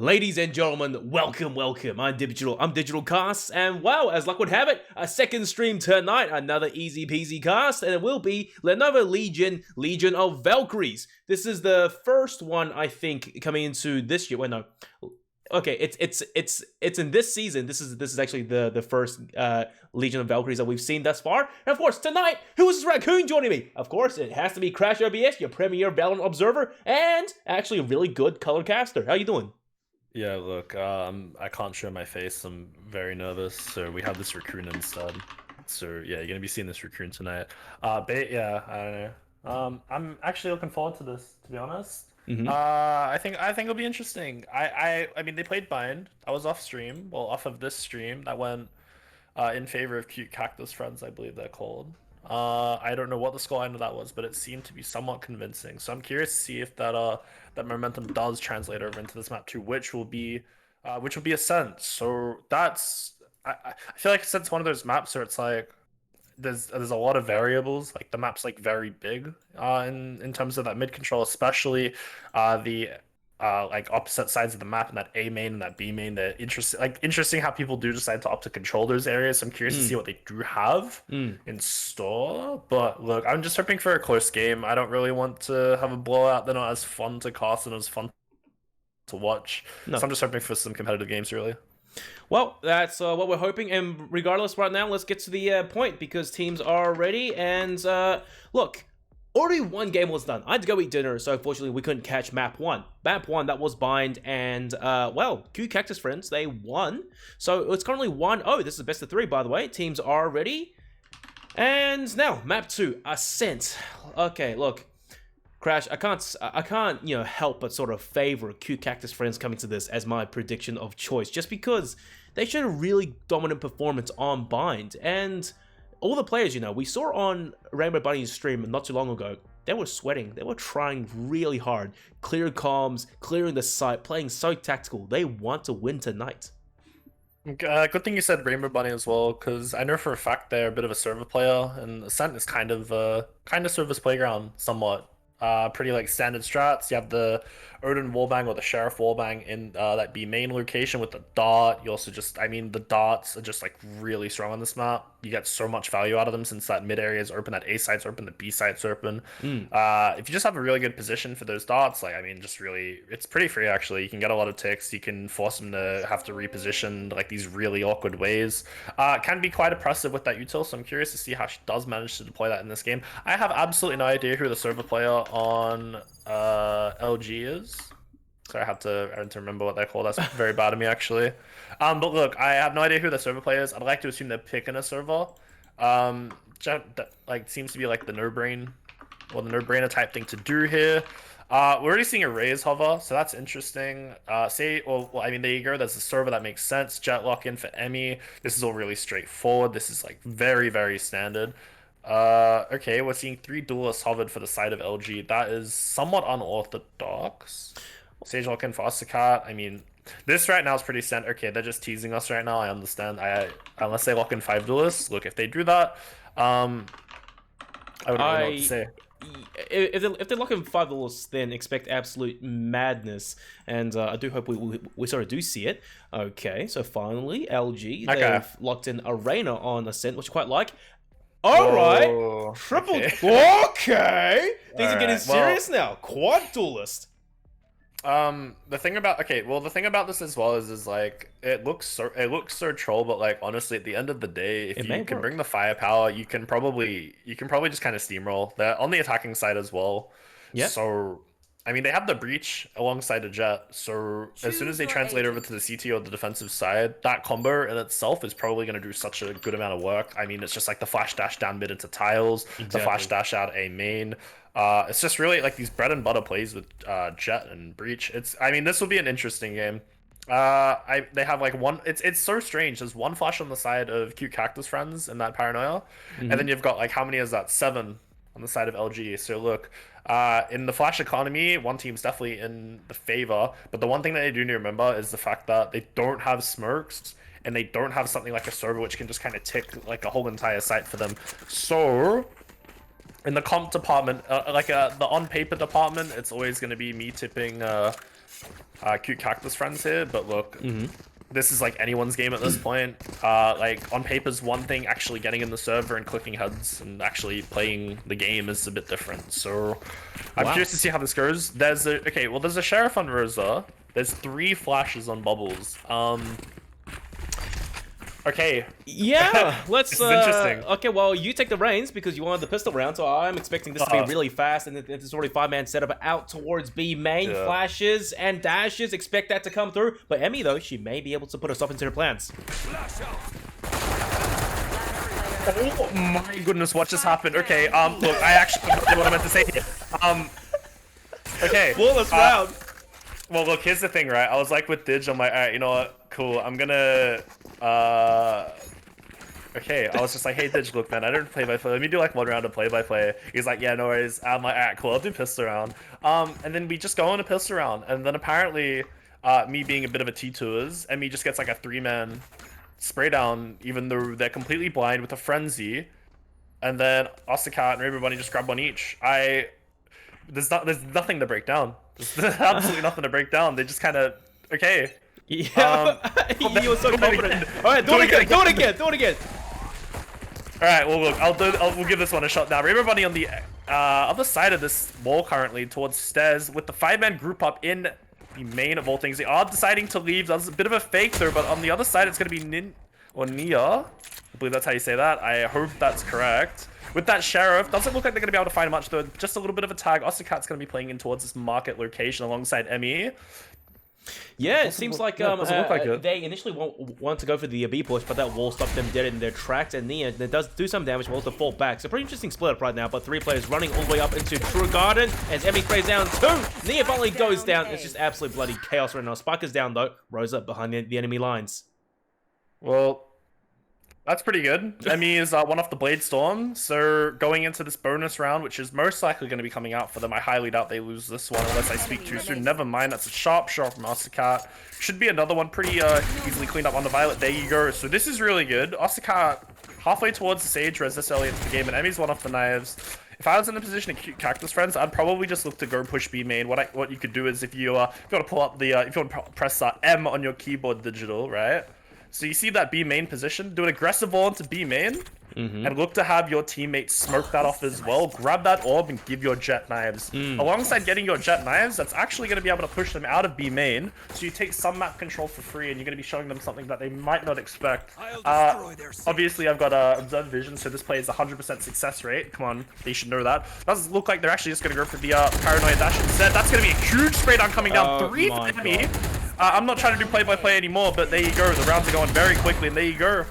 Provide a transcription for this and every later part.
Ladies and gentlemen, welcome. I'm DigitalCasts, and wow, as luck would have it, a second stream tonight, another easy peasy cast, and it will be Lenovo Legion of Valkyries. This is the first one, I think, coming into this year. Wait, no. Okay, it's in this season. This is actually the first Legion of Valkyries that we've seen thus far. And of course, tonight, who is this raccoon joining me? Of course, it has to be CrashOBS, your premier Valorant observer, and actually a really good color caster. How you doing? Yeah, look, I can't show my face. I'm very nervous, so we have this raccoon instead. So yeah, you're gonna be seeing this raccoon tonight. But yeah, I don't know. I'm actually looking forward to this, to be honest. I think it'll be interesting. I mean, they played Bind. I was off stream, well, off of this stream that went in favor of Cute Cactus Friends, I believe they're called. I don't know what the scoreline of that was, but it seemed to be somewhat convincing. So I'm curious to see if that momentum does translate over into this map too, which will be Ascent. So that's I feel like Ascent's one of those maps where it's like there's a lot of variables. Like the map's like very big in terms of that mid control, especially the like opposite sides of the map and that A main and that B main. They're interesting how people do decide to opt to control those areas. So I'm curious to see what they do have in store. But look, I'm just hoping for a close game. I don't really want to have a blowout. They're not as fun to cast and as fun to watch. No. So I'm just hoping for some competitive games, really. Well, that's what we're hoping, and regardless, right now, let's get to the point, because teams are ready, and look, already one game was done. I had to go eat dinner, so unfortunately we couldn't catch map 1. Map 1, that was Bind, and, well, Cute Cactus Friends, they won. So it's currently 1-0. This is the best of 3, by the way. Teams are ready. And now, map 2, Ascent. Okay, look. Crash, I can't, help but sort of favor Cute Cactus Friends coming to this as my prediction of choice, just because they showed a really dominant performance on Bind, and all the players, we saw on Rainbow Bunny's stream not too long ago, they were sweating, they were trying really hard, clearing comms, clearing the site, playing so tactical. They want to win tonight. Good thing you said Rainbow Bunny as well, because I know for a fact they're a bit of a server player, and Ascent is kind of service playground somewhat. Pretty like standard strats. You have the Odin wallbang or the Sheriff wallbang in that B main location with the dart. You also the darts are just like really strong on this map. You get so much value out of them since that mid area is open, that A side's open, the B side's open. If you just have a really good position for those darts, it's pretty free actually. You can get a lot of ticks. You can force them to have to reposition like these really awkward ways. It can be quite oppressive with that util, so I'm curious to see how she does manage to deploy that in this game. I have absolutely no idea who the server player on LG is. So I had to remember what they're called. That's very bad of me, actually. But look, I have no idea who the server player is. I'd like to assume they're picking a server. Seems to be like the no-brainer type thing to do here. We're already seeing a raise hover, so that's interesting. There you go. There's a server that makes sense. Jet lock in for Emmy. This is all really straightforward. This is like very, very standard. Okay, we're seeing 3 duelists hovered for the side of LG. That is somewhat unorthodox. Sage lock in for Ossicat. I mean, this right now is pretty standard. Okay, they're just teasing us right now. I understand. Unless they lock in 5 duelists. Look, if they do that, I wouldn't really know what to say. If they lock in 5 duelists, then expect absolute madness, and I do hope we sort of do see it. Okay, so finally, LG, they've locked in Arena on Ascent, which I quite like. All right, triple. Okay, things are getting serious now. Quad duelist. The thing about this as well is like it looks so troll, but like honestly, at the end of the day, if you can bring the firepower, you can probably just kind of steamroll. They're on the attacking side as well. Yeah. So I mean, they have the breach alongside a jet, so as soon as they translate over to the CT or the defensive side, that combo in itself is probably going to do such a good amount of work. I mean, it's just like the flash dash down mid into tiles, the flash dash out A main. It's just really like these bread and butter plays with jet and breach. This will be an interesting game. They have like one. It's so strange. There's one flash on the side of Cute Cactus Friends in that paranoia, and then you've got like how many is that? 7 on the side of LG. So look, in the flash economy, one team's definitely in the favor, but the one thing that they do need to remember is the fact that they don't have smokes and they don't have something like a server which can just kind of tick like a whole entire site for them. So in the comp department, the on paper department, it's always going to be me tipping Cute Cactus friends here, but look, this is like anyone's game at this point. Like on paper's one thing, actually getting in the server and clicking heads and actually playing the game is a bit different. So I'm curious to see how this goes. There's a Sheriff on Rosa. There's 3 flashes on Bubbles. Okay. Yeah, let's. This is interesting. Okay, well, you take the reins because you wanted the pistol round, so I'm expecting this to be really fast. And there's already 5-man setup out towards B main. Yeah. Flashes and dashes, expect that to come through. But Emmy, though, she may be able to put a stop into her plans. Oh my goodness, what just happened? Okay, look, I actually don't know what I meant to say here. Okay. Flawless round. Well, look, here's the thing, right? I was like with Dig, I'm like, alright, you know what? Cool, I'm gonna, okay, I was just like, hey, Dig, look, man, I don't play-by-play. Let me do like 1 round of play-by-play. He's like, yeah, no worries. I'm like, alright, cool, I'll do pistol round. And then we just go on a pistol round. And then apparently, me being a bit of a T2s, and me just gets like a 3-man spray down, even though they're completely blind with a frenzy. And then Ossicat and Ravenbunny just grab 1 each. There's nothing to break down. There's absolutely nothing to break down. They just kind of, okay. Yeah, you were so confident. All right, do it again. All right, well look, we'll give this one a shot now. Ravenbunny on the other side of this wall currently towards stairs with the 5-man group up in the main of all things. They are deciding to leave. That's a bit of a fake though, but on the other side it's going to be Nia. I believe that's how you say that. I hope that's correct. With that Sheriff, doesn't look like they're going to be able to find much though. Just a little bit of a tag. Ossicat's going to be playing in towards this market location alongside Emmy. Yeah, it seems like it. they initially want to go for the B push, but that wall stopped them dead in their tracks, and Nia does do some damage, but also fall back. So pretty interesting split up right now, but 3 players running all the way up into True Garden, as Emmy sprays down 2. Nia finally goes down. It's just absolute bloody chaos right now. Spike is down though. Rosa behind the enemy lines. Well, that's pretty good. Emmy is one off the Blade Storm, so going into this bonus round, which is most likely going to be coming out for them, I highly doubt they lose this one unless I speak too soon. Never mind, that's a sharp shot from Ossicat. Should be another one pretty easily cleaned up on the Violet. There you go. So this is really good. Ossicat halfway towards the Sage Res this early into the game, and Emmy's one off the knives. If I was in a position of Cute Cactus friends, I'd probably just look to go push B main. What you could do is if you want to pull up the if you want to press M on your keyboard digital, right? So you see that B main position, do an aggressive wall into B main, and look to have your teammates smoke that off as well. Grab that orb and give your Jet knives. Alongside getting your Jet knives, that's actually going to be able to push them out of B main. So you take some map control for free, and you're going to be showing them something that they might not expect. Obviously, I've got observed vision, so this play is 100% success rate. Come on, they should know that. Doesn't look like they're actually just going to go for the Paranoia Dash instead. That's going to be a huge spray down coming down. 3 for Emmy. I'm not trying to do play-by-play anymore, but there you go. The rounds are going very quickly, and there you go.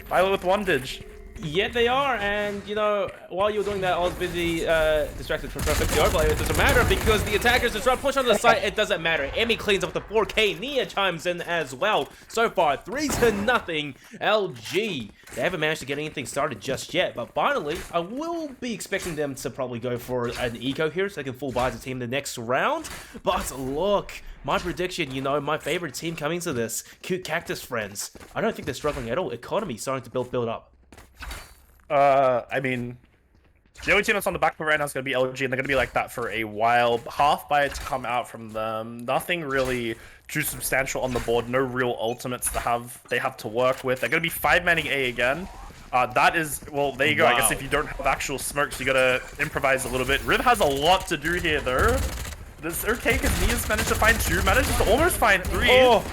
Violet with 1 dig. Yeah, they are, and you know, while you were doing that, I was busy distracted from trying to the overlay. It doesn't matter because the attackers are trying to push onto the site. It doesn't matter. Emmy cleans up the 4K. Nia chimes in as well. So far, 3-0. LG. They haven't managed to get anything started just yet, but finally, I will be expecting them to probably go for an eco here so they can full buy the team the next round. But look, my prediction, you know, my favorite team coming to this, Cute Cactus friends. I don't think they're struggling at all. Economy starting to build up. I mean, the only team that's on the back foot right now is going to be LG, and they're going to be like that for a while. Half buy to come out from them. Nothing really too substantial on the board. No real ultimates they have to work with. They're going to be 5-manning A again. That is, well, there you go. Wow. I guess if you don't have actual smokes, you got to improvise a little bit. Riv has a lot to do here, though. This okay, because Nia's managed to find 2, manages to almost find 3. Oh,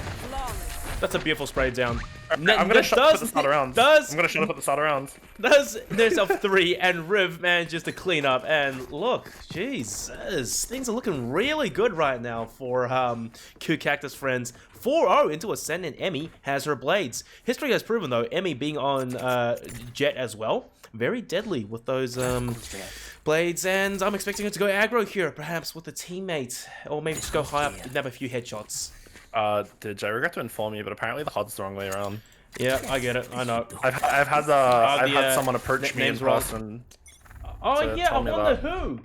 that's a beautiful spray down. I'm gonna shut up at the start of rounds. I'm gonna shut up at the start of rounds. Does there's a 3 and Riv manages to clean up, and look, Jesus, things are looking really good right now for Cute Cactus friends. 4-0 into Ascent, and Emmy has her blades. History has proven though, Emmy being on Jet as well, very deadly with those blades, and I'm expecting her to go aggro here, perhaps with a teammate, or maybe just go high up and have a few headshots. Did I regret to inform you, but apparently the HUD's the wrong way around. Yeah, I get it. I know. I've had someone approach me in person. Oh yeah, I wonder who.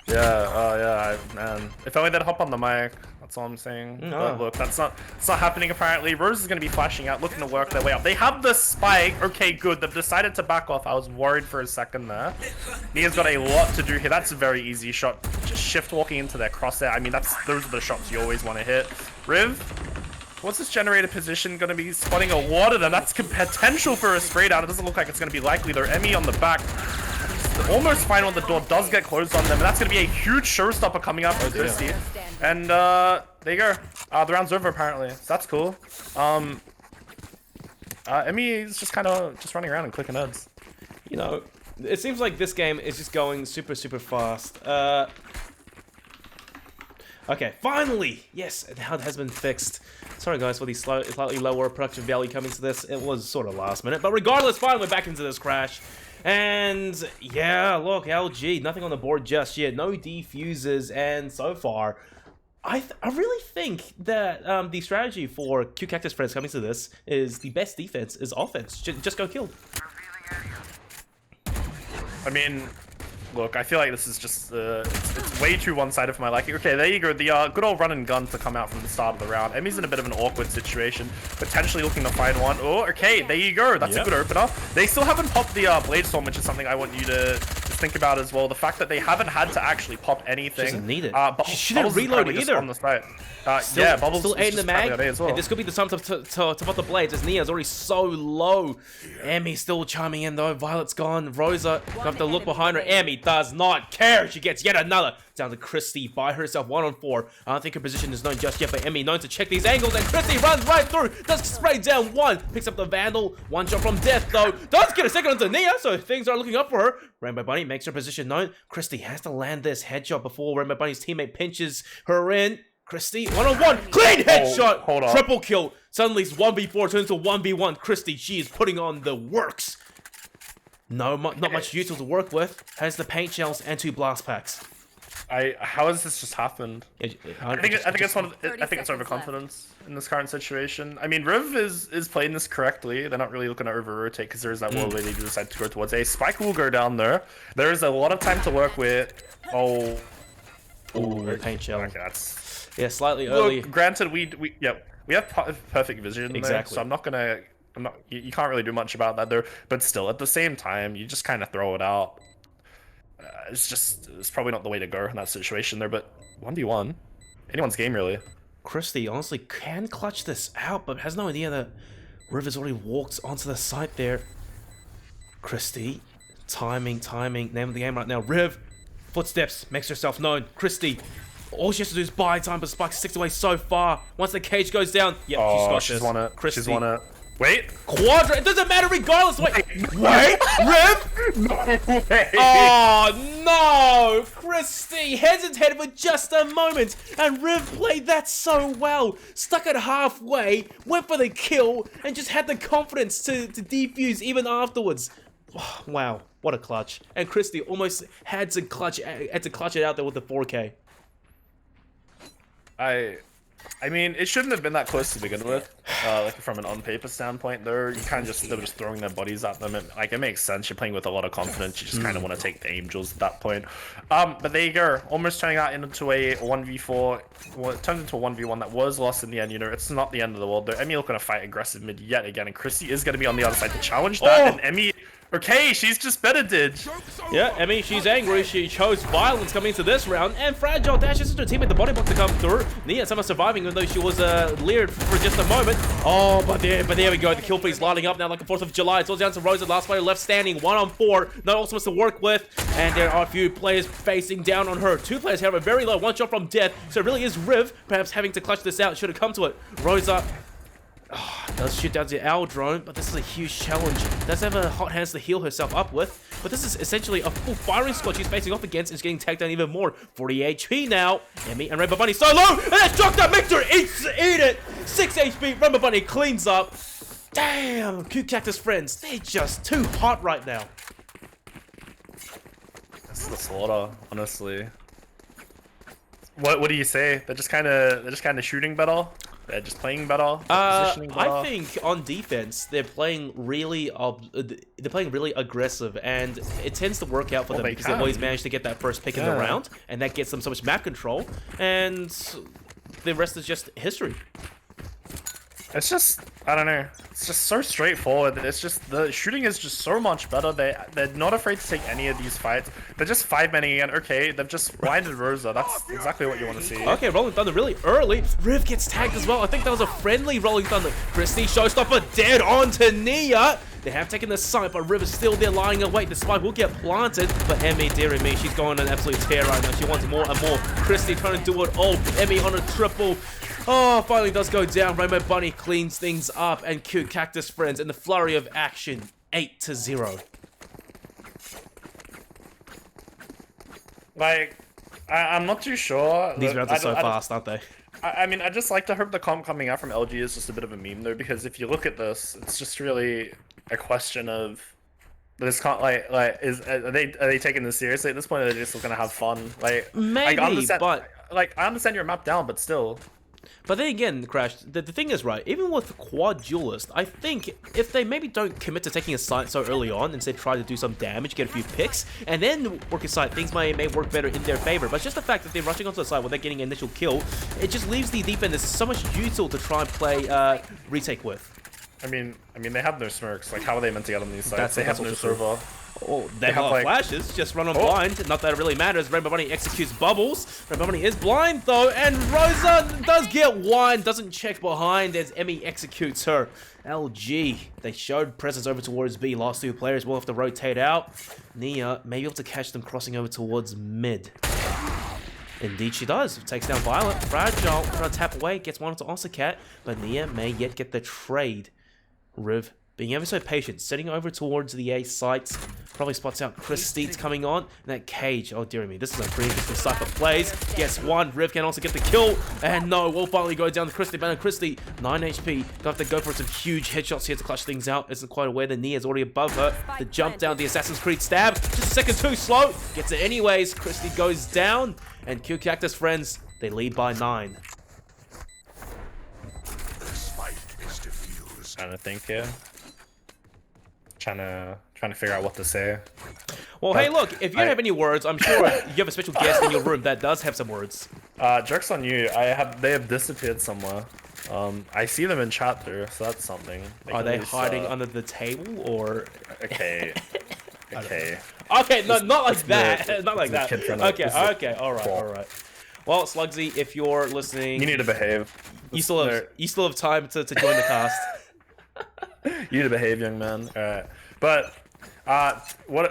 Yeah, yeah, man. If only they'd hop on the mic. That's all I'm saying. No. But look, it's not happening apparently. Rose is going to be flashing out, looking to work their way up. They have the spike. Okay, good. They've decided to back off. I was worried for a second there. Nia's got a lot to do here. That's a very easy shot. Just shift walking into their crosshair. I mean, those are the shots you always want to hit. Riv, what's this generator position going to be spotting a lot of them? That's potential for a spray down. It doesn't look like it's going to be likely though. Emmy on the back. Almost fine when the door does get closed on them, and that's going to be a huge showstopper coming up for Christy. And there you go. The round's over apparently, so that's cool. Emmy is just kind of running around and clicking heads. You know, it seems like this game is just going super fast. Okay, finally! Yes, it has been fixed. Sorry guys for the slightly lower production value coming to this. It was sort of last minute, but regardless, fine, we're back into this Crash. And yeah, look, LG, nothing on the board just yet. No defuses, and so far, I really think that the strategy for CrashOBS friends coming to this is the best defense is offense. Just go kill. I mean, look, I feel like this is just it's way too one-sided for my liking. Okay, there you go. The good old run and gun to come out from the start of the round. Emmy's in a bit of an awkward situation, potentially looking to find one. Oh, okay, there you go. That's a good opener. They still haven't popped the Blade Storm, which is something I want you to think about as well. The fact that they haven't had to actually pop anything. She doesn't need it. She shouldn't reload either. On the side. Yeah, Bubbles still 8 in the mag, well. and this could be the time to pop the blades, as Nia's already so low. Emmy still chiming in though, Violet's gone, Rosa, gonna have to look behind her. Emmy does not care, she gets yet another. Down to Christy by herself, 1-on-4. I don't think her position is known just yet, but Emmy known to check these angles, and Christy runs right through, does spray down one, picks up the Vandal, one shot from death though, does get a second onto Nia, so things are looking up for her. Rainbow Bunny makes her position known. Christy has to land this headshot before Rainbow Bunny's teammate pinches her in. Christy, 1-on-1, clean headshot, hold on. Triple kill. Suddenly it's 1v4 turns to 1v1. Christy, she is putting on the works. Not much util to work with. Has the paint shells and 2 blast packs. How has this just happened? I think it's overconfidence in this current situation. I mean, Riv is playing this correctly. They're not really looking to over-rotate because there is that wall where they decide to go towards A. Spike will go down there. There is a lot of time to work with. Oh, paint shell. Okay, that's... Yeah, slightly early. Look, granted, we have perfect vision exactly. there, so you can't really do much about that there. But still, at the same time, you just kind of throw it out. It's probably not the way to go in that situation there. But 1v1, anyone's game really. Christy honestly can clutch this out, but has no idea that Riv has already walked onto the site there. Christy, timing, name of the game right now. Riv, footsteps, makes herself known. Christy. All she has to do is buy time, but Spike sticks away so far. Once the cage goes down, she's won it. Christy. She's won it. Wait. Quadra. It doesn't matter regardless. Wait. Riv? No way. Oh, no. Christy hesitated for just a moment, and Riv played that so well. Stuck it halfway, went for the kill, and just had the confidence to defuse even afterwards. Wow. What a clutch. And Christy almost had to clutch it out there with the 4K. I mean, it shouldn't have been that close to begin with. Like from an on-paper standpoint, they were just throwing their bodies at them. It makes sense. You're playing with a lot of confidence. You just kind of want to take the angels at that point. But there you go. Almost turning that into a 1v4. Well, it turned into a 1v1 that was lost in the end. You know, it's not the end of the world. Though Emmy looking to fight aggressive mid yet again, and Chrissy is going to be on the other side to challenge that. And Emmy. Okay, she's just better, did. Yeah, Emmy, she's angry. She chose violence coming into this round, and Fragile dashes into her teammate, the body block to come through. Nia somehow surviving, even though she was leered for just a moment. Oh, but there we go. The kill feed's lighting up now like a 4th of July. It's all down to Rosa, last player left standing, 1-on-4. No ultimates to work with, and there are a few players facing down on her. 2 players, however, very low. 1 shot from death, so it really is Riv, perhaps having to clutch this out. Should have come to it. Rosa. Does shoot down the owl drone, but this is a huge challenge. Does have a hot hands to heal herself up with, but this is essentially a full firing squad she's facing off against and is getting tagged down even more. 40 HP now. Emmy and Rainbow Bunny so low, and that shock that makes her eat it. 6 HP. Rainbow Bunny cleans up. Damn, CrashOBS friends, they're just too hot right now. This is the slaughter, honestly. What do you say? They're just kind of shooting better. They're just playing better. Positioning better. I think on defense they're playing really aggressive, and it tends to work out for them because they always manage to get that first pick in the round, and that gets them so much map control. And Yeah. the rest is just history. It's just, I don't know. It's just so straightforward. It's just the shooting is just so much better. They're not afraid to take any of these fights. They're just 5-manning again. Okay, they've just blinded Rosa. That's exactly what you want to see. Okay, Rolling Thunder really early. Riv gets tagged as well. I think that was a friendly Rolling Thunder. Christie Showstopper dead onto Nia. They have taken the site, but Riv is still there lying awake. The spike will get planted, but Emmy, dearie me, she's going on an absolute tear right now. She wants more and more. Christie trying to do it all. Emmy on a triple. Oh, finally does go down. Rainbow Bunny cleans things up, and Cute Cactus Friends in the flurry of action, 8-0. Like, I'm not too sure. These rounds are so fast, aren't they? I mean, I just like to hope the comp coming out from LG is just a bit of a meme, though, because if you look at this, it's just really a question of this can't are they taking this seriously at this point? Or are they just gonna have fun? Like, Maybe, but I understand your map down, but still. But then again, Crash, the thing is, right, even with Quad Duelist, I think if they maybe don't commit to taking a site so early on, instead try to do some damage, get a few picks, and then work a site, things may work better in their favor. But just the fact that they're rushing onto the site without getting an initial kill, it just leaves the defenders so much util to try and play retake with. I mean, they have no smokes. Like, how are they meant to get on these sites? They have no also true. server. Oh, they have like, flashes, just run on blind. Not that it really matters. Rainbow Bunny executes bubbles. Rainbow Bunny is blind though, and Rosa does get one, doesn't check behind as Emmy executes her. LG, they showed presence over towards B. Last two players will have to rotate out. Nia may be able to catch them crossing over towards mid. Indeed she does. Takes down Violet. Fragile, trying to tap away, gets one onto Osacat, but Nia may yet get the trade. Riv being ever so patient, sitting over towards the A site, probably spots out Chris Steeds coming on, and that Cage, oh dear me, this is a pretty interesting Cypher plays, gets one, Riv can also get the kill, and no, will finally go down to Christie, but Christie, 9 HP, gonna have to go for some huge headshots here to clutch things out, isn't quite aware that Nia's already above her, the jump down, the Assassin's Creed stab, just a second too slow, gets it anyways, Christie goes down, and Q Cactus Friends, they lead by 9. Trying to think here. Trying to figure out what to say. Well, hey, look, if you don't have any words, I'm sure you have a special guest in your room that does have some words. Joke's on you. They have disappeared somewhere. I see them in chat though, so that's something. Are they hiding under the table or? Okay. Okay. Okay, no, not like that. Not like that. Okay, all right. Well, Slugsy, if you're listening, you need to behave. You still have time to join the cast. You need to behave, young man. Alright. But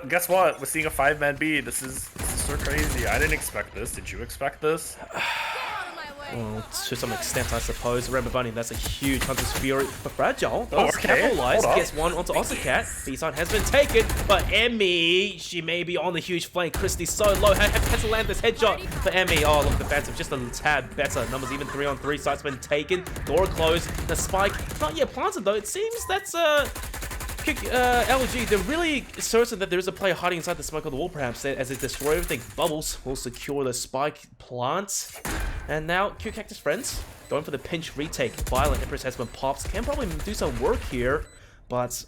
guess what? We're seeing a 5-man B. This is so crazy. I didn't expect this. Did you expect this? Well, to some extent, I suppose. Rainbow Bunny, that's a huge Hunter's Fury. But Fragile does capitalize, gets one onto Osacat. B-side has been taken, but Emmy, she may be on the huge flank. Christie so low, has to land this headshot. But Emmy, oh look, the Phantom just a tad better. Numbers even 3-on-3, sights been taken. Door closed, the spike not yet planted though. It seems that's LG, they're really certain that there is a player hiding inside the smoke of the wall, perhaps, as they destroy everything. Bubbles will secure the spike plant. And now, Q Cactus Friends, going for the pinch retake. Violent Empress has been popped. Can probably do some work here, but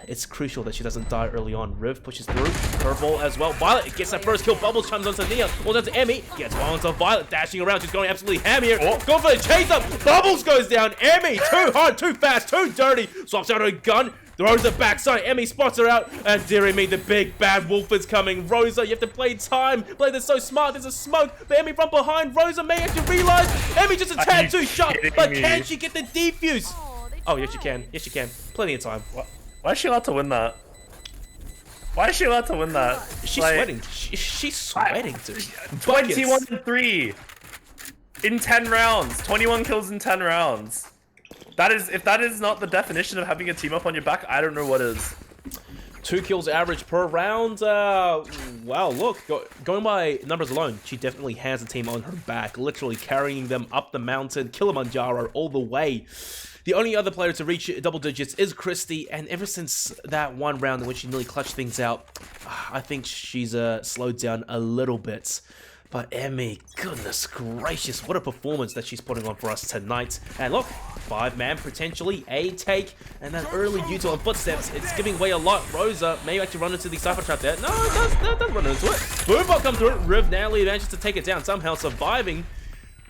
it's crucial that she doesn't die early on. Riv pushes through. Curveball as well. Violet gets that first kill. Bubbles chimes onto Nia. Well, down to Emmy. Gets one onto Violet. Dashing around. She's going absolutely ham here. Going for the chase up. Bubbles goes down. Emmy, too hard, too fast, too dirty. Swaps out her gun. Throws the backside. Emmy spots her out. And dearie me, the big bad wolf is coming. Rosa, you have to play time. Play this so smart. There's a smoke. But Emmy from behind. Rosa may actually realize Emmy just a tad too sharp. But can she get the defuse? Oh, yes, she can. Yes, she can. Plenty of time. Why is she allowed to win that? Why is she allowed to win that? She's sweating. She's sweating. 21-3 in 10 rounds. 21 kills in 10 rounds. That is, if that is not the definition of having a team up on your back, I don't know what is. 2 kills average per round. Wow, look, going by numbers alone, she definitely has a team on her back, literally carrying them up the mountain, Kilimanjaro all the way. The only other player to reach double digits is Christie, and ever since that one round in which she nearly clutched things out, I think she's slowed down a little bit. But Emmy, goodness gracious, what a performance that she's putting on for us tonight. And look, 5-man potentially, a take, and that early util on footsteps, it's giving away a lot. Rosa may actually run into the Cypher trap there. No, it does run into it. Boombot comes through, Riv narrowly manages to take it down, somehow surviving.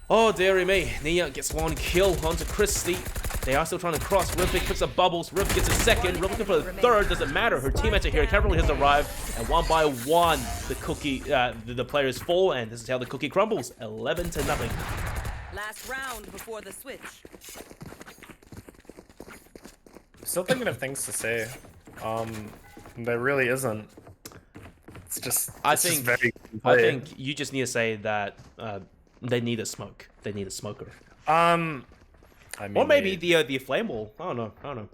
Oh, dearie me. Nia gets one kill onto Christie. They are still trying to cross. Rivik picks up bubbles. Riv gets a second. Riv looking for the third. Doesn't matter. Her teammates are here. Cavalry has arrived. And one by one, the cookie, the players fall. And this is how the cookie crumbles. 11-0. Last round before the switch. Still thinking of things to say. There really isn't. It's just. I just think. very I think you just need to say that they need a smoke. They need a smoker. I mean, Or maybe the flame wall. I don't know.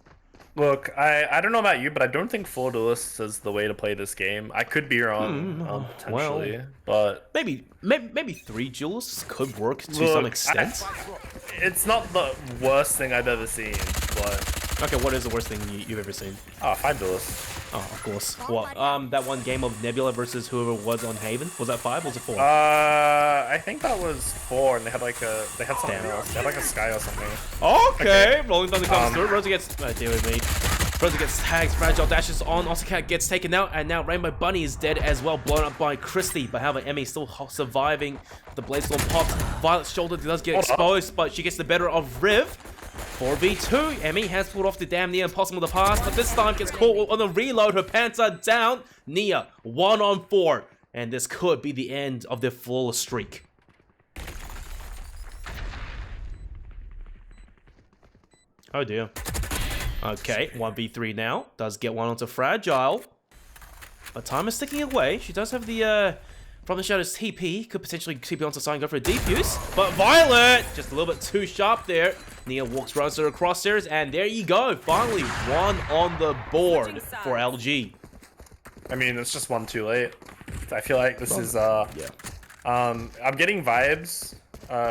Look, I don't know about you, but I don't think 4 duelists is the way to play this game. I could be wrong, potentially, but Maybe 3 duels could work to some extent. It's not the worst thing I've ever seen, but Okay, what is the worst thing you've ever seen? 5 duelists. Oh, of course. What? That one game of Nebula versus whoever was on Haven? Was that 5? Or was it 4? I think that was 4, and they had something else. They had like a sky or something. Okay. Rolling Thunder comes through. Rosa gets deal with me. Rosa gets tagged. Fragile dashes on. Cat gets taken out, and now Rainbow Bunny is dead as well, blown up by Christie. But however, Emmy still surviving. The Blaze Storm pops. Violet's shoulder does get exposed, but she gets the better of Riv. 4v2. Emmy has pulled off the damn near impossible to pass, but this time gets caught on the reload. Her pants are down. Nia 1-on-4, and this could be the end of their flawless streak. Oh dear. Okay, 1v3 now. Does get one onto Fragile. But time is ticking away. She does have the From the Shadows TP. Could potentially TP onto side and go for a defuse. But Violet! Just a little bit too sharp there. Nia walks right to the crosshairs, and there you go. Finally, one on the board for LG. I mean, it's just one too late. I feel like this is Yeah. I'm getting vibes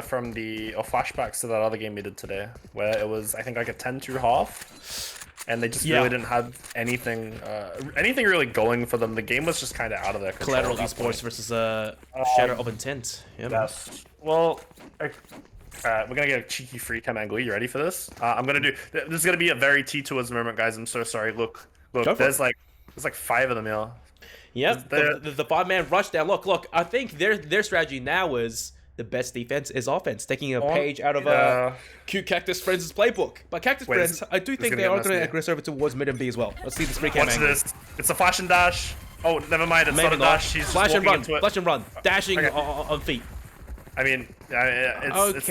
from flashbacks to that other game we did today, where it was, I think, like a 10-2 half, and they just really didn't have anything really going for them. The game was just kind of out of their control. Collateral Esports versus Shadow of Intent. Yeah, yes. Well, we're gonna get a cheeky free time angle. You ready for this? I'm gonna do. This is gonna be a very T2's moment, guys. I'm so sorry. Look. There's like 5 of them here. Yep. The 5-man rush down. Look. I think their strategy now is the best defense is offense, taking a page out of Cute Cactus Friends' playbook. But Cactus Friends, I do think they are going to aggress over towards mid and B as well. Let's see this free cam angle. Watch this. It's a flash and dash. Oh, never mind. It's not a dash. She's flash and run. Into it. Flash and run. Dashing on feet. I mean, it's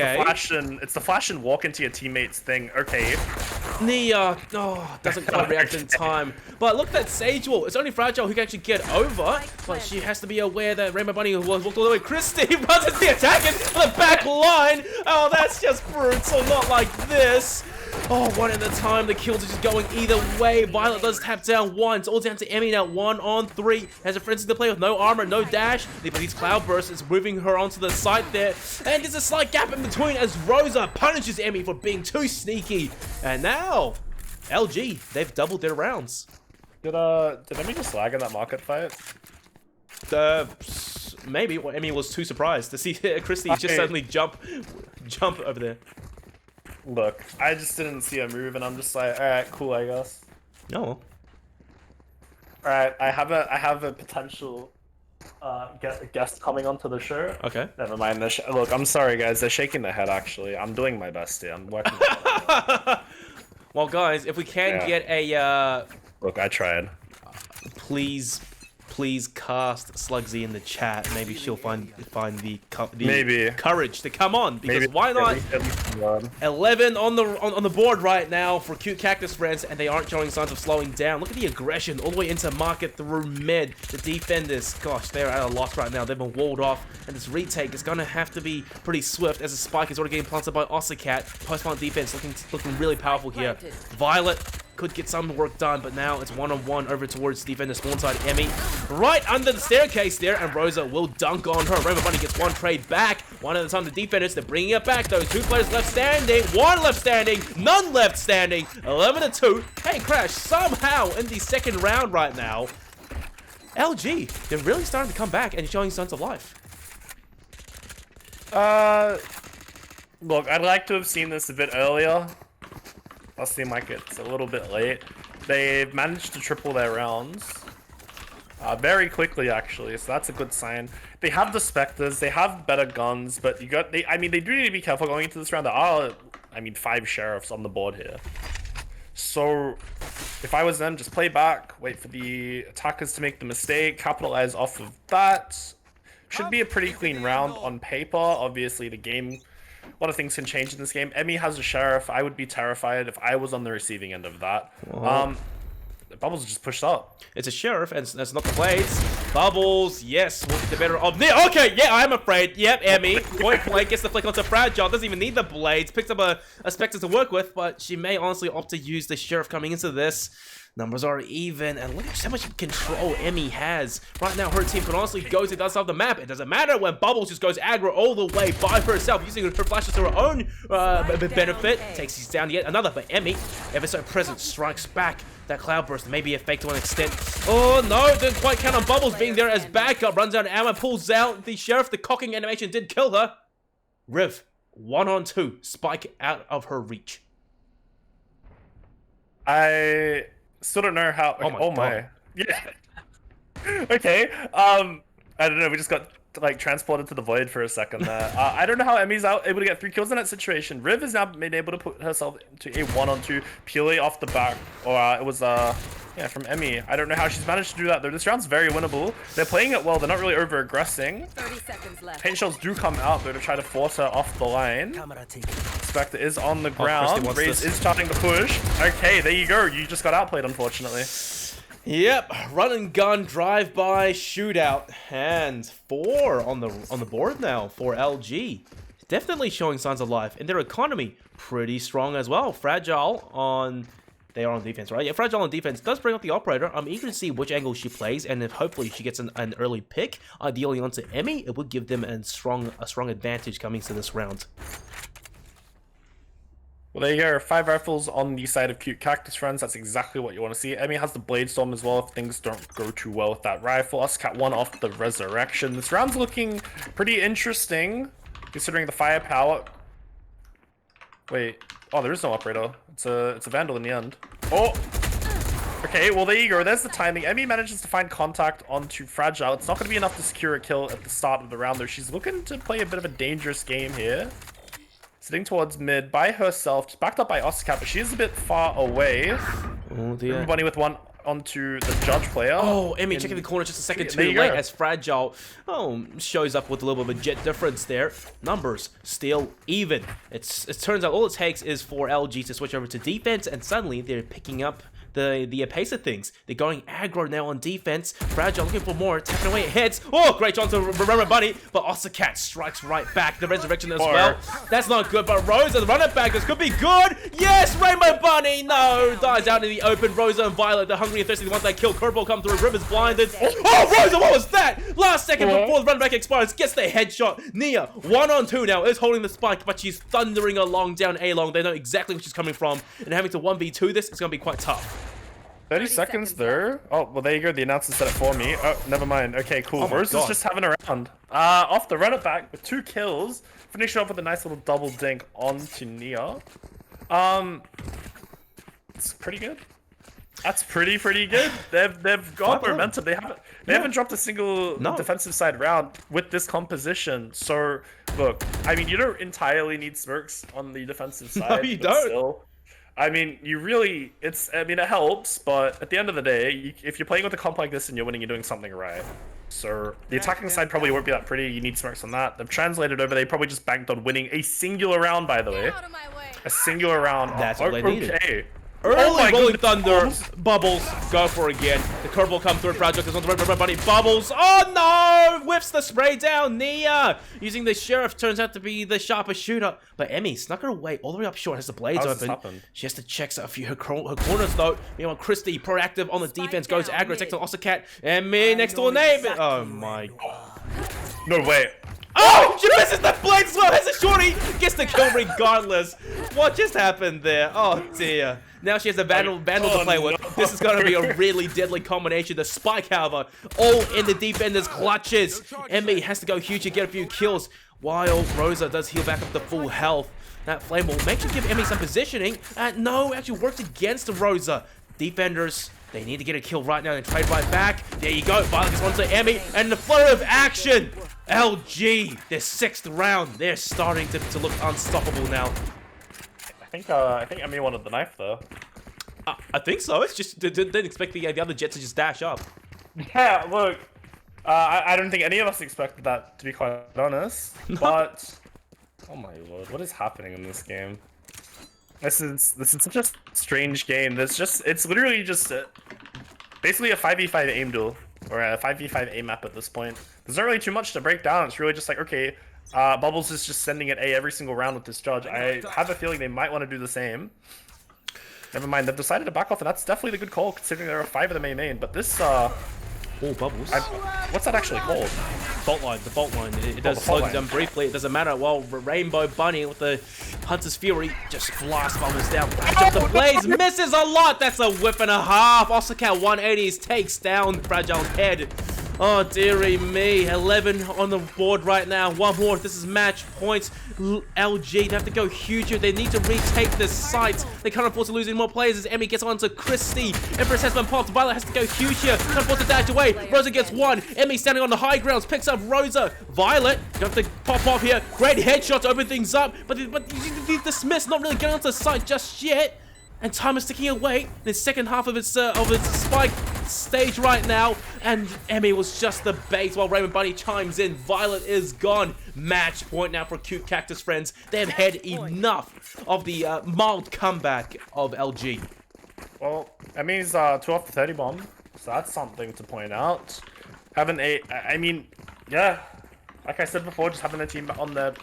the flash and walk into your teammates thing. Okay. Nia, doesn't quite react in time. But look at that Sage Wall. It's only Fragile who can actually get over, but she has to be aware that Rainbow Bunny was walked all the way. Christie runs into the attack and the back line. Oh, that's just brutal. Not like this. Oh, one at a time. The kills are just going either way. Violet does tap down one. It's all down to Emmy now. 1-on-3. Has a frenzy to play with no armor, no dash. But these cloud bursts is moving her onto the site there. And there's a slight gap in between as Rosa punishes Emmy for being too sneaky. And now, LG, they've doubled their rounds. Did Emmy just lag in that market fight? Maybe. Well, Emmy was too surprised to see Christie just suddenly jump over there. Look, I just didn't see a move, and I'm just like, all right, cool, I guess. No. All right, I have a potential guest coming onto the show. Okay. Never mind. Look, I'm sorry, guys. They're shaking their head. Actually, I'm doing my best here. I'm working. Well, guys, if we can get a Look, I tried. Please cast Slugsy in the chat. Maybe she'll find the courage to come on, because why not? 11 on the board right now for Cute Cactus Friends, and they aren't showing signs of slowing down. Look at the aggression all the way into market through mid. The defenders, gosh, they're at a loss right now. They've been walled off, and this retake is gonna have to be pretty swift, as a spike is already getting planted by Cat. Post-plant defense looking really powerful here. Violet could get some work done, but now it's 1-on-1 over towards defender spawn side. Emmy right under the staircase there, and Rosa will dunk on her. Rainbow Bunny gets one trade back. One at a time, the defenders, they're bringing it back though. 2 players left standing, 1 left standing, none left standing. 11-2. Hey, Crash, somehow in the second round right now, LG, they're really starting to come back and showing signs of life. Look, I'd like to have seen this a bit earlier. Does seem like it's a little bit late. They've managed to triple their rounds. Very quickly actually, so that's a good sign. They have the Spectres, they have better guns, but I mean, they do need to be careful going into this round. There are, I mean, 5 sheriffs on the board here. So, if I was them, just play back, wait for the attackers to make the mistake, capitalize off of that. Should be a pretty clean round on paper. Obviously, the game, a lot of things can change in this game. Emmy has a sheriff. I would be terrified if I was on the receiving end of that. Bubbles just pushed up. It's a sheriff, and that's not the blades. Bubbles, yes, will be the better of Nia. Okay, yeah, I'm afraid. Yep, Emmy. Point blank gets the flick onto Fragile. Doesn't even need the blades. Picks up a Spectre to work with, but she may honestly opt to use the sheriff coming into this. Numbers are even, and look at how much control Emmy has. Right now, her team can honestly go to the other side of the map. It doesn't matter when Bubbles just goes aggro all the way by herself, using her flashes to her own benefit. Takes these down yet another, but Emmy, ever so present, strikes back. That cloudburst may be a fake to an extent. Oh no, didn't quite count on Bubbles being there as backup. Runs out of ammo, pulls out the sheriff. The cocking animation did kill her. Riv, 1-on-2, Spike out of her reach. I still don't know how. Okay, oh my. Yeah. Okay. I don't know. We just got like transported to the void for a second there. I don't know how Emmy's able to get 3 kills in that situation. Riv has now been able to put herself into a 1-on-2 purely off the back, or it was yeah, from Emmy. I don't know how she's managed to do that though. This round's very winnable. They're playing it well. They're not really over aggressing. 30 seconds left. Paint shells do come out though to try to force her off the line. Spectre is on the ground. Raze is starting to push. Okay, there you go. You just got outplayed, unfortunately. Yep, run and gun, drive-by, shootout, and 4 on the board now for LG. Definitely showing signs of life, and their economy pretty strong as well. Fragile on, they are on defense, right? Yeah, Fragile on defense does bring up the operator. I'm eager to see which angle she plays, and if hopefully she gets an early pick, ideally onto Emmy, it would give them a strong advantage coming to this round. Well, there you go. 5 rifles on the side of Cute Cactus, friends. That's exactly what you want to see. Emmy has the Blade Storm as well if things don't go too well with that rifle. Oscat 1 off the Resurrection. This round's looking pretty interesting, considering the firepower. Wait. Oh, there is no operator. It's a Vandal in the end. Oh! Okay, well, there you go. There's the timing. Emmy manages to find contact onto Fragile. It's not going to be enough to secure a kill at the start of the round, though. She's looking to play a bit of a dangerous game here. Sitting towards mid by herself, just backed up by Oscar, but she is a bit far away. Oh dear. Everybody with one onto the judge player. Oh, Emmy checking the corner just a second too late as Fragile shows up with a little bit of a jet difference there. Numbers still even. It turns out all it takes is for LG to switch over to defense, and suddenly they're picking up the pace of things. They're going aggro now on defense. Fragile looking for more, tapping away at heads. Oh, great chance to remember Bunny, but Osacat strikes right back. The resurrection as well. That's not good, but Rosa, the runner back, this could be good. Yes, Rainbow Bunny, no, dies out in the open. Rosa and Violet, the hungry and thirsty, the ones that kill. Curveball come through, River's blinded. Oh, Rosa, what was that? Last second before the run back expires, gets the headshot. Nia, 1-on-2 now, is holding the spike, but she's thundering along down A-long. They know exactly where she's coming from, and having to 1v2 this, it's going to be quite tough. 30 seconds there. Oh, well, there you go. The announcer said it for me. Oh, never mind. Okay, cool. Rosa's just having a round. Off the runner back with 2 kills. Finishing off with a nice little double dink onto Nia. It's pretty good. That's pretty good. They've got momentum. They haven't dropped a single defensive side round with this composition. So look, I mean, you don't entirely need smirks on the defensive side. No, you don't. Still, I mean, you really, I mean, it helps, but at the end of the day, if you're playing with a comp like this and you're winning, you're doing something right. So the attacking side probably won't be that pretty. You need smirks on that. They've translated over. They probably just banked on winning a singular round, by the way. A singular round. That's what they needed. Okay. Early Rolling Thunder, Bubbles, go for it again. The curveball come through, Project is on the red bunny, Bubbles, oh no! Whiffs the spray down, Nia! Using the Sheriff, turns out to be the sharpest shooter. But Emmy snuck her away all the way up short, has the blades open. She has to check a few her corners though. Meanwhile, Christy, proactive on the defense, goes aggro, takes on Osacat, and me next door neighbor. Oh my god. No way. Oh! She misses the blades as well! Has a shorty! Gets the kill regardless. What just happened there? Oh dear. Now she has a Vandal to play with. No. This is going to be a really deadly combination. The spike, however, all in the defender's clutches. Emmy has to go huge to get a few kills, while Rosa does heal back up to full health. That flame will make sure give Emmy some positioning. No, actually works against Rosa. defenders, they need to get a kill right now and trade right back. There you go. Violet gets onto Emmy, and the flurry of action. LG, their 6th round. They're starting to look unstoppable now. I think Emmy wanted the knife though. I think so. It's just didn't expect the other Jets to just dash up. Yeah, look, I don't think any of us expected that, to be quite honest. No. But oh my lord, what is happening in this game? This is such a strange game. It's literally just basically a 5v5 aim duel, or a 5v5 aim map at this point. There's not really too much to break down. It's really just like, okay, Bubbles is just sending it A every single round with this judge. I have a feeling they might want to do the same. Never mind, they've decided to back off, and that's definitely the good call, considering there are 5 of them main. But this, oh, Bubbles. What's that actually called? Fault line, the fault line. It does slow them briefly. It doesn't matter. Well, Rainbow Bunny with the Hunter's Fury just blasts Bubbles down. Jump the blaze, misses a lot. That's a whip and a half. Osaka 180s takes down Fragile's head. Oh, dearie me. 11 on the board right now. One more. This is match points. LG, they have to go huge here. They need to retake this site. They can't afford to lose any more players as Emmy gets onto Christie. Empress has been popped. Violet has to go huge here. Can't afford to dash away. Rosa gets one. Emmy standing on the high grounds. Picks up Rosa. Violet, you have to pop off here. Great headshot to open things up. But the dismiss not really getting onto the site just yet. And time is ticking away in the second half of its spike stage right now. And Emmy was just the bait while Raymond Bunny chimes in. Violet is gone. Match point now for Cute Cactus friends. They've had enough of the mild comeback of LG. Well, Emmy's 2 off the 30 bomb, so that's something to point out. I mean, yeah, like I said before, just having a team on their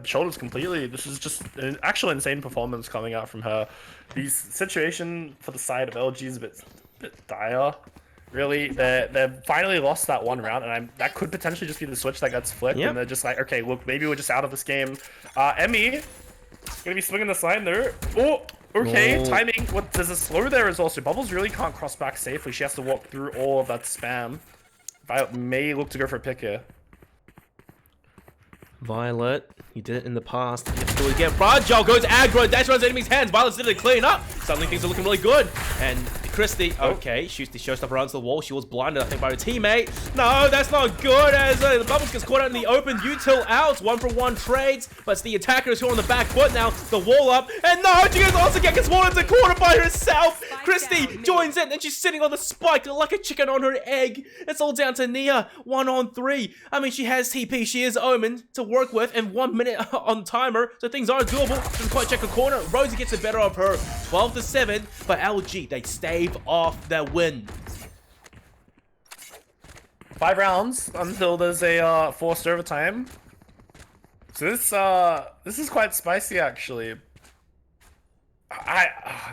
shoulders completely. This is just an actual insane performance coming out from her. The situation for the side of LG is a bit dire. Really, they've finally lost that one round, and that could potentially just be the switch that gets flipped. Yep. And they're just like, okay, look, maybe we're just out of this game. Emmy gonna be swinging the sign there. Oh, okay, timing. What, there's a slow there as well. So Bubbles really can't cross back safely. She has to walk through all of that spam. Violet may look to go for a pick here. Violet, you did it in the past. You have to do it again. Fragile goes aggro, dash runs enemy's hands. Violet's did it clean up. Suddenly things are looking really good. And Christie, okay, shoots the showstopper onto the wall. She was blinded, I think, by her teammate. No, that's not good as the Bubbles gets caught out in the open. Util out, 1-for-1 trades, but it's the attackers who are on the back foot now. The wall up, and no, she also gets walled into corner by herself. Christie joins in, and she's sitting on the spike like a chicken on her egg. It's all down to Nia, 1-on-3. I mean, she has TP, she is Omen to work with, and 1 minute on timer, so things are doable. Doesn't quite check a corner. Rosie gets the better of her, 12-7, but LG, they stave off their win. 5 rounds until there's a forced overtime. So this is quite spicy actually.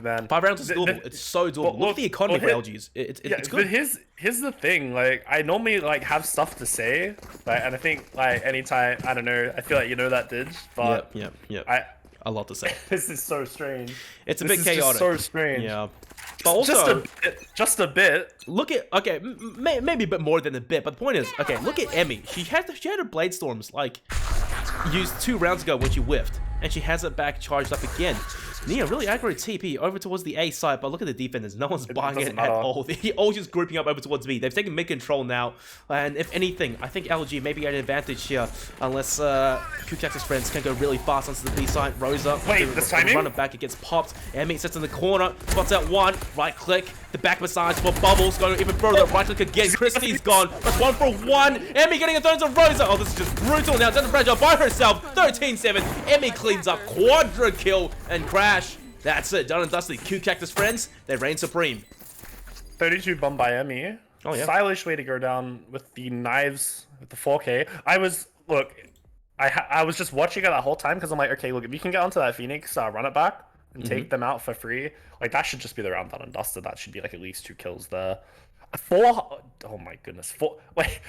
Man, 5 rounds is doable. It's so doable. Look at the economy for LGs. It's good. But here's the thing. Like, I normally like have stuff to say, like, and I think like anytime, I don't know, I feel like you know that, Dig, but yep. A lot to say. This is so strange. It's a bit chaotic. Just so strange. Yeah. But also, just a bit. Look at, okay, maybe a bit more than a bit, but the point is, okay, look at Emmy. She had her Blade Storms, like, used 2 rounds ago when she whiffed, and she has it back charged up again. Nia really aggro TP over towards the A side, but look at the defenders. No one's buying it at all. They're all just grouping up over towards B. They've taken mid-control now, and if anything, I think LG may be at an advantage here, unless Kukax's friends can go really fast onto the B side. Rosa, wait, this timing? Run it back, it gets popped. Emmy sits in the corner, spots out one, right click, the back massage for Bubbles, going even further, right click again. Christie's gone, that's 1-for-1. Emmy getting a turn to Rosa. Oh, this is just brutal now. Doesn't Fragile by herself. 13-7. Emmy cleans up, quadra kill, and Crash. That's it, done and dusty. Q Cactus friends, they reign supreme. 32 bomb by Emmy. Oh yeah. Stylish way to go down with the knives, with the 4K. I was just watching it that whole time because I'm like, okay, look, if you can get onto that Phoenix, run it back and take them out for free, like that should just be the round done and dusted. That should be like at least 2 kills there. 4. Oh my goodness. 4. Wait.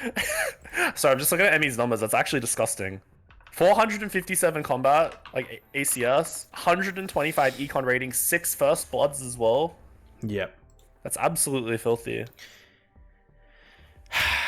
Sorry, I'm just looking at Emmy's numbers. That's actually disgusting. 457 combat, like ACS, 125 econ rating, 6 first bloods as well. Yep. That's absolutely filthy.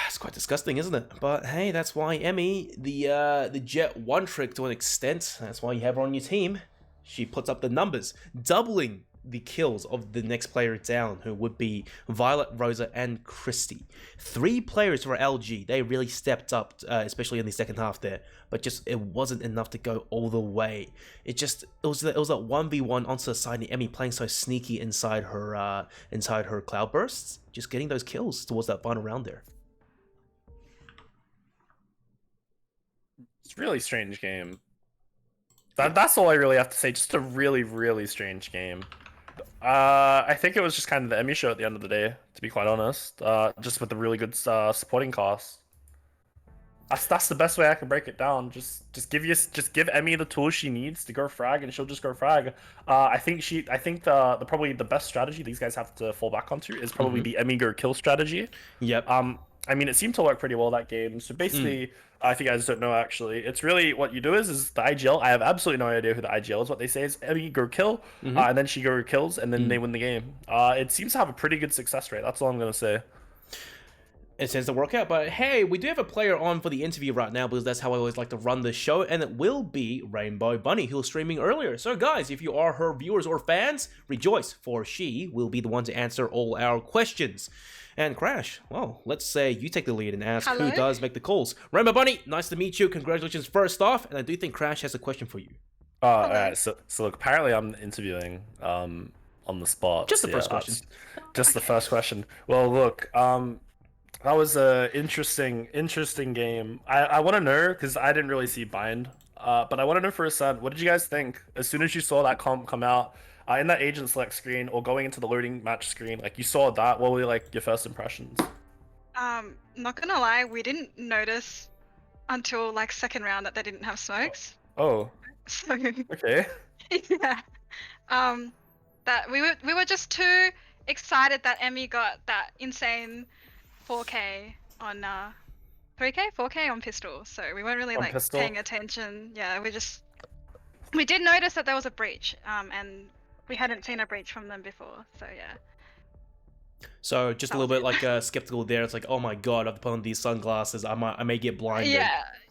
It's quite disgusting, isn't it? But hey, that's why Emmy, the Jet one trick to an extent, that's why you have her on your team. She puts up the numbers, doubling the kills of the next player down, who would be Violet, Rosa, and Christy. 3 players for LG. They really stepped up, especially in the second half there. But just it wasn't enough to go all the way. It was that 1v1 onto the side, and Emmy playing so sneaky inside her cloud bursts, just getting those kills towards that final round there. It's a really strange game. That's all I really have to say. Just a really, really strange game. I think it was just kind of the Emmy show at the end of the day, to be quite honest. Just with the really good supporting cast. That's the best way I can break it down. Just give Emmy the tools she needs to go frag, and she'll just go frag. I think the probably the best strategy these guys have to fall back onto is probably the Emmy go kill strategy. Yep. I mean, it seemed to work pretty well that game. So basically, I think you guys don't know actually. It's really what you do is the IGL. I have absolutely no idea who the IGL is. What they say is Emmy go kill, and then she go kills, and then they win the game. It seems to have a pretty good success rate. That's all I'm gonna say. It tends to work out, but hey, we do have a player on for the interview right now because that's how I always like to run the show, and it will be Rainbow Bunny, who was streaming earlier. So guys, if you are her viewers or fans, rejoice, for she will be the one to answer all our questions. And Crash, well, let's say you take the lead and ask who does make the calls. Rainbow Bunny, nice to meet you. Congratulations first off, and I do think Crash has a question for you. All right, so look, apparently I'm interviewing on the spot. Just the first question. Just the first question. Well, look, that was a interesting game. I want to know, because I didn't really see Bind, but I want to know for a second, what did you guys think as soon as you saw that comp come out in that agent select screen or going into the loading match screen? Like, you saw that, what were like your first impressions? Not gonna lie, we didn't notice until like second round that they didn't have smokes. Oh. So Okay. yeah. That we were just too excited that Emmy got that insane 4K on 4K on pistol. So we weren't really like paying attention. Yeah, we did notice that there was a breach, and we hadn't seen a breach from them before. So yeah. So just a little bit like skeptical there. It's like, oh my god, I've put on these sunglasses. I may get blinded.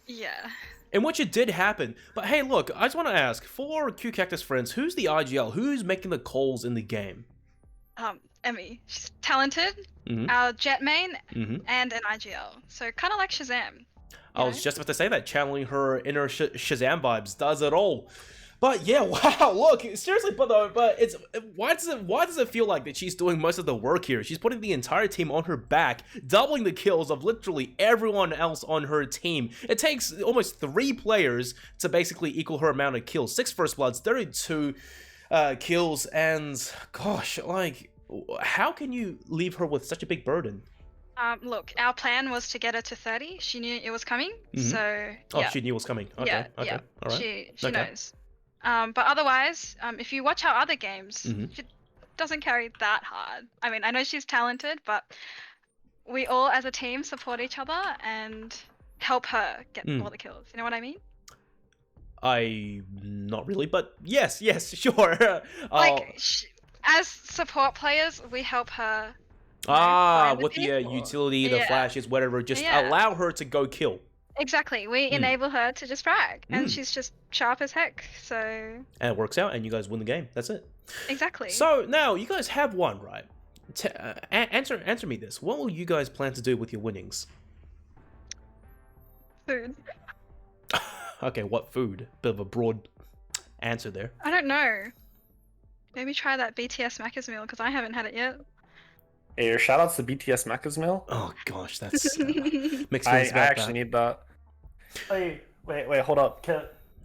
Yeah. And which it did happen. But hey, look, I just want to ask, for Q-Cactus friends, who's the IGL? Who's making the calls in the game? Emmy. She's talented, our jet main, and an IGL. So kind of like Shazam. I was just about to say that, channeling her inner Shazam vibes does it all. But yeah, wow, look, seriously, but it's why does it feel like that she's doing most of the work here? She's putting the entire team on her back, doubling the kills of literally everyone else on her team. It takes almost 3 players to basically equal her amount of kills. 6 first bloods, 32 kills, and gosh, like, how can you leave her with such a big burden? Look, our plan was to get her to 30. She knew it was coming, so yeah. She knew it was coming. Okay, yeah. all right. She knows. But otherwise, if you watch our other games, she doesn't carry that hard. I mean, I know she's talented, but we all as a team support each other and help her get all the kills. You know what I mean? Not really, but yes, sure. As support players, we help her. With the utility, the flashes, whatever, just allow her to go kill. Exactly, we enable her to just frag, and she's just sharp as heck, so... And it works out, and you guys win the game, that's it. Exactly. So, now, you guys have won, right? Answer me this, what will you guys plan to do with your winnings? Food. Okay, what food? Bit of a broad answer there. I don't know. Maybe try that BTS Macca's meal, because I haven't had it yet. Hey, your shoutouts to BTS Macca's meal? Oh gosh, that's... mixed I actually need that. Wait, hold up.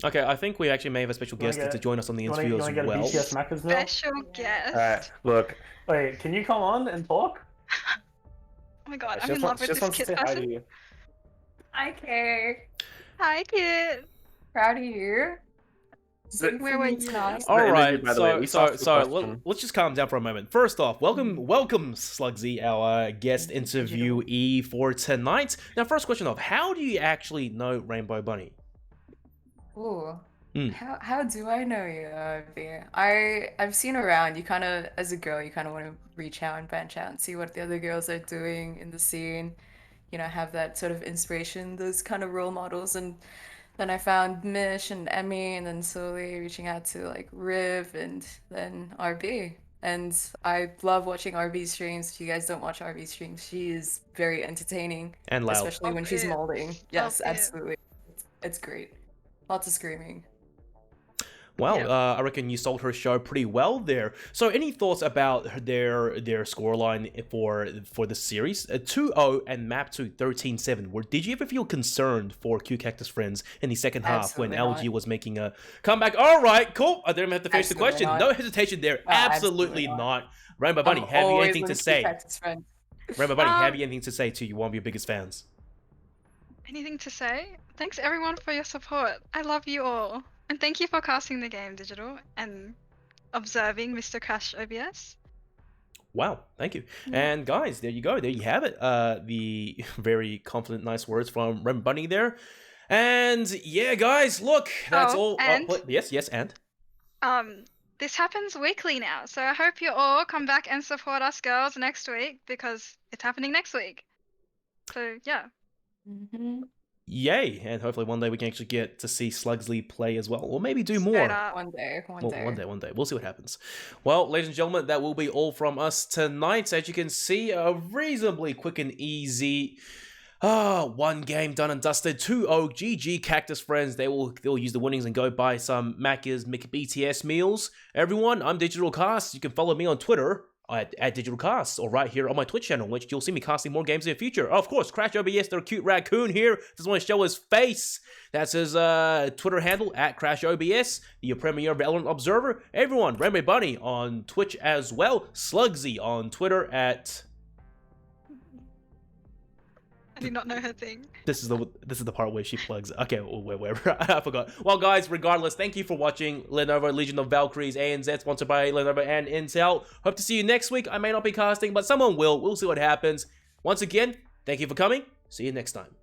Okay, I think we actually may have a special guest to join us on the interview as well. BTS Macca's meal? Special guest. Alright, look. Wait, can you come on and talk? Oh my god, I'm in love with this kid person. Hi, Kay. Hi, kid. Proud of you. Where were you? Alright, so let's just calm down for a moment. First off, welcome Slugsy, our guest interviewee for tonight. Now, first question off, how do you actually know Rainbow Bunny? Ooh. How do I know you, I've seen around. You kind of, as a girl, you kind of want to reach out and branch out and see what the other girls are doing in the scene. You know, have that sort of inspiration, those kind of role models. And then I found Mish and Emmy, and then slowly reaching out to like Riv and then RB. And I love watching RB streams. If you guys don't watch RB streams, she is very entertaining, And loud. especially when she's Stop it. molding. Stop Yes, it. absolutely. It's great. Lots of screaming. Well, Yeah. I reckon you sold her show pretty well there. So, any thoughts about their scoreline for the series? 2-0 and map to 13-7. Did you ever feel concerned for Q Cactus Friends in the second half when Absolutely LG not. was making a comeback? All right, cool. I didn't have to finish the Absolutely question. not. No hesitation there. No, absolutely absolutely not. not. Rainbow Bunny, I'm have you always anything to with say? Cactus Friend. Rainbow Bunny, have Um, you anything to say to one of your biggest fans? Anything to say? Thanks everyone for your support. I love you all. And thank you for casting the game, Digital, and observing Mr. CrashOBS. Wow, thank you. And guys, there you go. There you have it. The very confident, nice words from Rem Bunny there. And yeah, guys, look, that's Oh, all. and- Yes, and This happens weekly now, so I hope you all come back and support us girls next week because it's happening next week. So yeah. Mhm. yay! And hopefully one day we can actually get to see Slugsley play as well, or maybe do more. Straight up. One day, one Well, day. one day. We'll see what happens. Well, ladies and gentlemen, that will be all from us tonight. As you can see, a reasonably quick and easy one game done and dusted. 2-0 GG Cactus Friends. They'll use the winnings and go buy some Macca's McBTS meals. Everyone, I'm DigitalCasts. You can follow me on Twitter at DigitalCasts or right here on my Twitch channel, which you'll see me casting more games in the future. Of course, CrashOBS, their cute raccoon here. Just want to show his face. That's his Twitter handle at CrashOBS, your premier Valorant observer. Everyone, Rainbow Bunny on Twitch as well. Slugsy on Twitter at... I do not know her thing. This is the part where she plugs. Okay, whatever. I forgot. Well, guys, regardless, thank you for watching Lenovo Legion of Valkyries ANZ, sponsored by Lenovo and Intel. Hope to see you next week. I may not be casting, but someone will. We'll see what happens. Once again, thank you for coming. See you next time.